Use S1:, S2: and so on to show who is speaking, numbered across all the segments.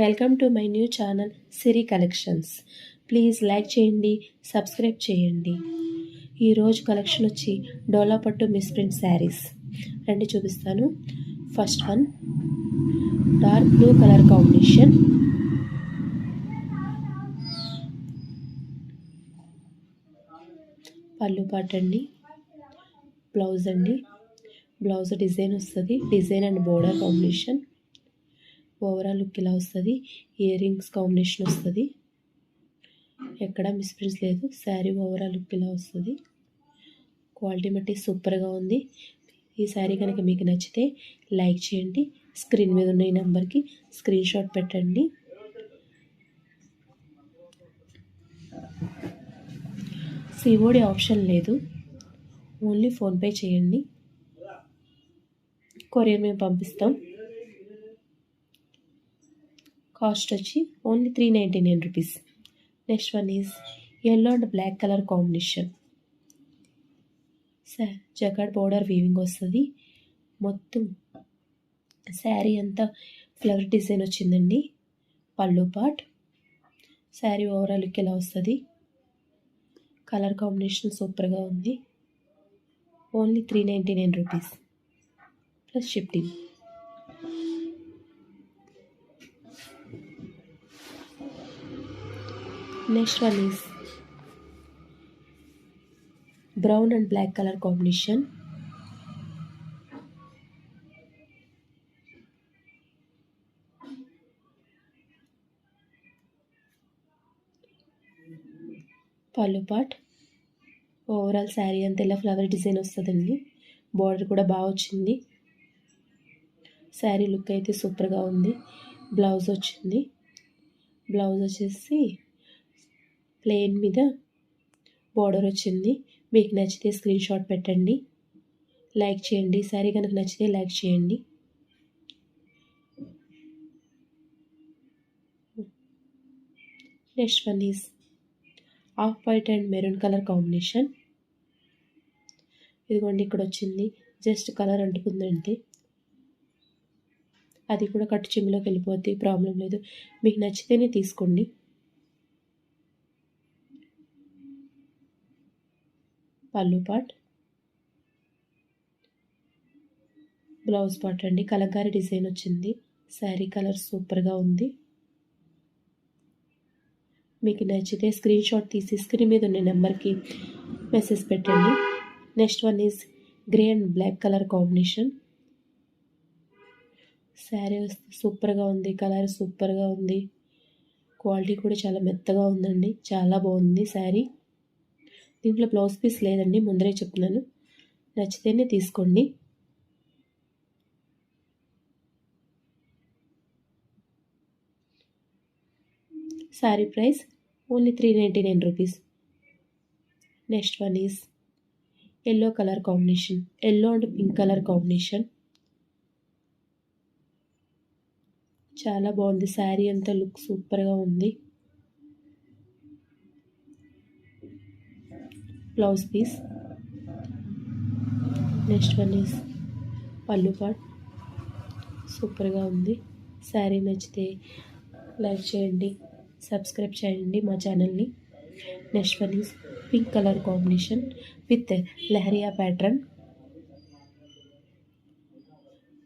S1: Welcome to my new channel Siri collections. Please like చేయండి, subscribe చేయండి. ఈరోజు collection వచ్చి డోలా పట్టు మిస్ప్రింట్ శారీస్ రండి చూపిస్తాను. First one dark blue colour combination, పళ్ళు పాట్ అండి, బ్లౌజ్ అండి. బ్లౌజ్ డిజైన్ వస్తుంది, design and border combination. Overall look ఇలా వస్తుంది. ఇయర్ రింగ్స్ కాంబినేషన్ వస్తుంది, ఎక్కడ మిస్ప్రింట్స్ లేదు. శారీ ఓవరాల్ లుక్ ఇలా వస్తుంది. క్వాలిటీ బట్టి సూపర్గా ఉంది. ఈ శారీ కనుక మీకు నచ్చితే లైక్ చేయండి. స్క్రీన్ మీద ఉన్న ఈ నెంబర్కి స్క్రీన్ షాట్ పెట్టండి. సిఓడి ఆప్షన్ లేదు, ఓన్లీ ఫోన్పే చేయండి. కొరియర్ మేము పంపిస్తాం. కాస్ట్ వచ్చి only 399 rupees. Next one is yellow and black colour combination. Jacquard border weaving వస్తుంది. మొత్తం శారీ అంతా ఫ్లవర్ డిజైన్ వచ్చిందండి. పళ్ళు పాట్. శారీ ఓవరాల్ లుక్ ఎలా వస్తుంది. కలర్ కాంబినేషన్ సూపర్గా ఉంది. Only 399 rupees plus shipping. Next one is brown and black colour combination. పళ్ళు పాట్. ఓవరాల్ శారీ అంతా ఇలా ఫ్లవర్ డిజైన్ వస్తుందండి. బార్డర్ కూడా బాగా వచ్చింది. శారీ లుక్ అయితే సూపర్గా ఉంది. బ్లౌజ్ వచ్చింది. బ్లౌజ్ వచ్చేసి ప్లెయిన్ మీద బార్డర్ వచ్చింది. మీకు నచ్చితే స్క్రీన్ షాట్ పెట్టండి, లైక్ చేయండి. శారీ కనుక నచ్చితే లైక్ చేయండి. Next one is off white and maroon colour combination. ఇదిగోండి ఇక్కడ వచ్చింది. జస్ట్ కలర్ అంటుకుందంటే అది కూడా కట్టు చెమ్మిలోకి వెళ్ళిపోద్ది, ప్రాబ్లం లేదు. మీకు నచ్చితేనే తీసుకోండి. పళ్ళు పాట్, బ్లౌజ్ పాట్ అండి. కలంకారీ డిజైన్ వచ్చింది. శారీ కలర్ సూపర్గా ఉంది. మీకు నచ్చితే స్క్రీన్ షాట్ తీసి స్క్రీన్ మీద ఉన్న నెంబర్కి మెసేజ్ పెట్టండి. Next one is grey and black colour combination. Sari సూపర్గా ఉంది. కలర్ సూపర్గా ఉంది. క్వాలిటీ కూడా చాలా మెత్తగా ఉందండి. చాలా బాగుంది శారీ. దీంట్లో బ్లౌజ్ పీస్ లేదండి, ముందరే చెప్తున్నాను. నచ్చితేనే తీసుకోండి. Sari price only 399 rupees. Next one is yellow colour combination. Yellow and pink colour combination. చాలా బాగుంది. శారీ అంతా లుక్ సూపర్గా ఉంది. Blouse piece. Next one is పళ్ళు పాట్. సూపర్గా ఉంది. శారీ నచ్చితే లైక్ చేయండి, సబ్స్క్రైబ్ చేయండి మా ఛానల్ని. Next one is pink colour combination with lehariya pattern.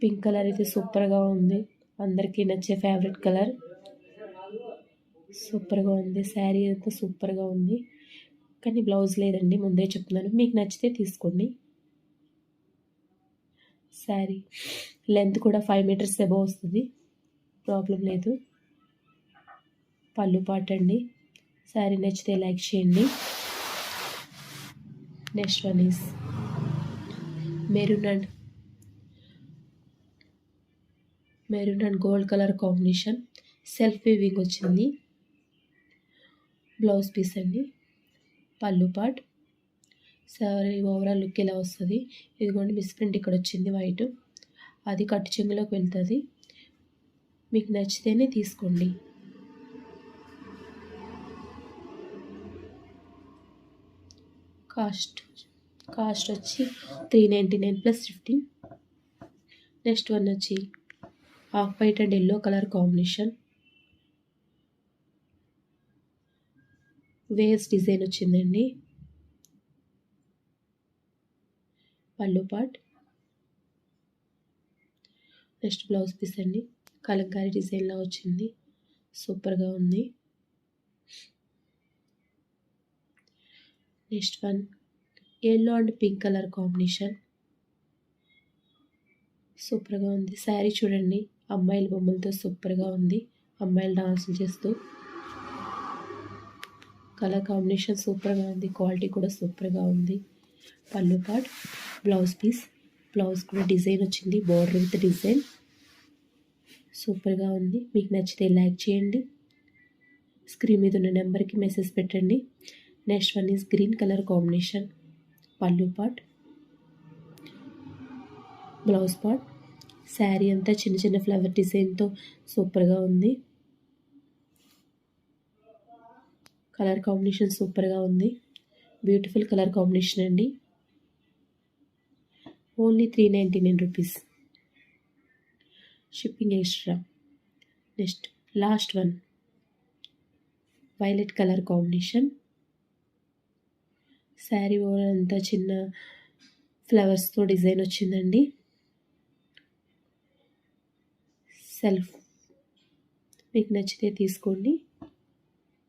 S1: Pink colour అయితే సూపర్గా ఉంది. అందరికీ నచ్చే ఫేవరెట్ కలర్. సూపర్గా ఉంది. శారీ అంతా సూపర్గా ఉంది. కానీ బ్లౌజ్ లేదండి, ముందే చెప్తున్నాను. మీకు నచ్చితే తీసుకోండి. శారీ లెంత్ కూడా 5 మీటర్స్ అబవ్ వస్తుంది, ప్రాబ్లం లేదు. పళ్ళు పాట్ అండి. శారీ నచ్చితే లైక్ చేయండి. Next one is maroon and gold colour combination. Self weaving వచ్చింది. బ్లౌజ్ పీస్ అండి. పళ్ళు పాట్. శారీ ఓవరాల్ లుక్ ఇలా వస్తుంది. ఇదిగోండి మిస్ప్రింట్ ఇక్కడ వచ్చింది వైట్, అది కట్టు చెంగులోకి వెళ్తుంది. మీకు నచ్చితేనే తీసుకోండి. కాస్ట్ వచ్చి 399 ప్లస్ 15. నెక్స్ట్ వన్ వచ్చి off white and yellow colour combination. Waves design వచ్చిందండి. పళ్ళు పార్ట్. నెక్స్ట్ బ్లౌజ్ పీస్ అండి. కలంకారీ డిజైన్లా వచ్చింది, సూపర్గా ఉంది. Next one yellow and pink colour combination, సూపర్గా ఉంది. శారీ చూడండి, అమ్మాయిల బొమ్మలతో సూపర్గా ఉంది. అమ్మాయిలు డాన్సులు చేస్తూ, కలర్ కాంబినేషన్ సూపర్గా ఉంది, క్వాలిటీ కూడా సూపర్గా ఉంది. పళ్ళు పార్ట్, బ్లౌజ్ పీస్. బ్లౌజ్ కూడా డిజైన్ వచ్చింది, బార్డర్ విత్ డిజైన్, సూపర్గా ఉంది. మీకు నచ్చితే లైక్ చేయండి, స్క్రీన్ మీద ఉన్న నెంబర్కి మెసేజ్ పెట్టండి. Next one is green colour combination. పళ్ళు పార్ట్, బ్లౌజ్ పార్ట్. శారీ అంతా చిన్న చిన్న ఫ్లవర్ డిజైన్తో సూపర్గా ఉంది. కలర్ కాంబినేషన్ సూపర్గా ఉంది, బ్యూటిఫుల్ కలర్ కాంబినేషన్ అండి. Only 399 rupees, shipping extra. Next last one violet colour combination. Sari over అంతా చిన్న ఫ్లవర్స్తో డిజైన్ వచ్చిందండి. సెల్ఫ్. మీకు నచ్చితే తీసుకోండి,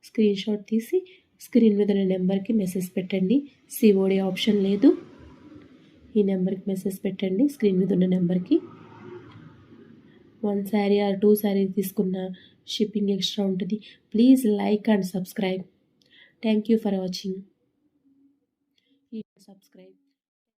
S1: స్క్రీన్ షాట్ తీసి స్క్రీన్ మీద ఉన్న నెంబర్కి మెసేజ్ పెట్టండి. సిఓడి ఆప్షన్ లేదు, ఈ నెంబర్కి మెసేజ్ పెట్టండి, స్క్రీన్ మీద ఉన్న నెంబర్కి. 1 శారీ ఆర్ 2 శారీ తీసుకున్న షిప్పింగ్ ఎక్స్ట్రా ఉంటుంది. Please like and subscribe. Thank you for watching. Subscribe.